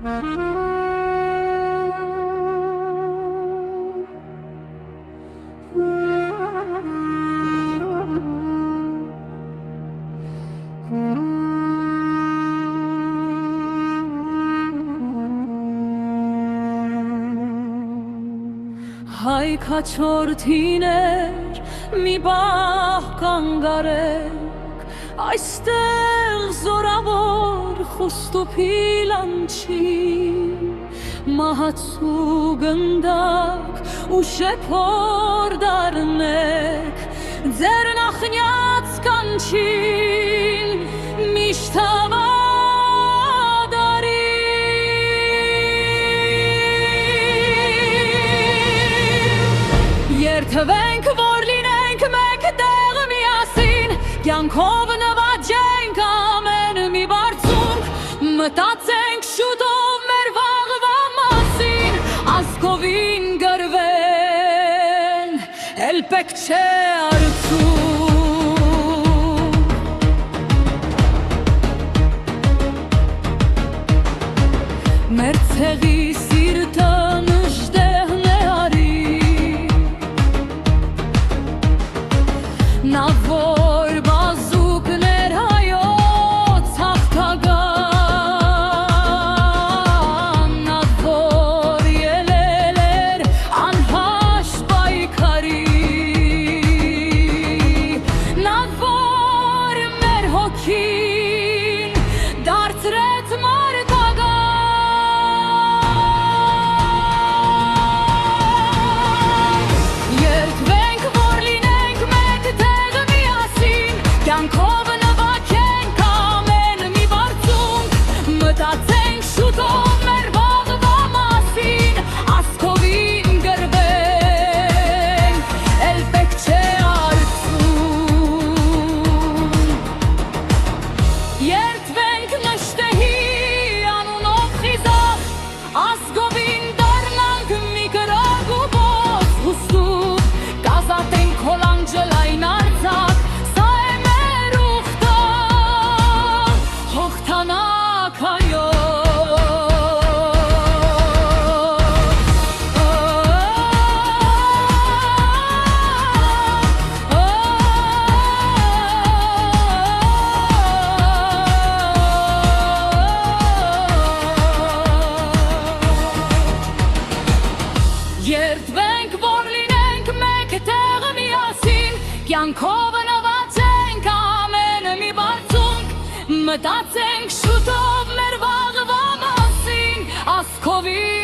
Հայ քաչորդիներ մի բահ կանգարեք, այստեղ զորավոր խոստոպիլ անչի, մահացու գնդակ ու շեփոր դառնեք, ձեր նախնյաց կանչին միշտ Երթվենք, որ լինենք մեկ տեղ միասին, կյանքով նվաճենք ամեն մի բարձունք, մտածենք շուտով մեր վաղվա մասին, ազգովին գրվեն, էլ պետք չէ արցունք։ Մեր ցեղի սիրտը Նա որ բազուկներ հայոց հաղթական, նա որ ելել էր անհաշտ պայքարի, նա որ մեր հոգին դարձրեց մարտական, երթվենք, որ լինենք մեկ Կյանքով նվաճենք ամեն մի բարձունք, մտածենք շուտով մեր վաղվա մասին, ազգովին գրվենք, էլ պետք չէ արցունք։ Երթվենք նշտեհի անունով խիզախ, ազգովին դառնանք մի կրակ ու ոց հուսուկ, կազատենք հոլանջը լայն արձակ, Երթվենք, որ լինենք մեկ տեղ միասին, կյանքով նվաճենք ամեն մի բարձունք, մտածենք շուտով մեր վաղվա մասին, ազգովին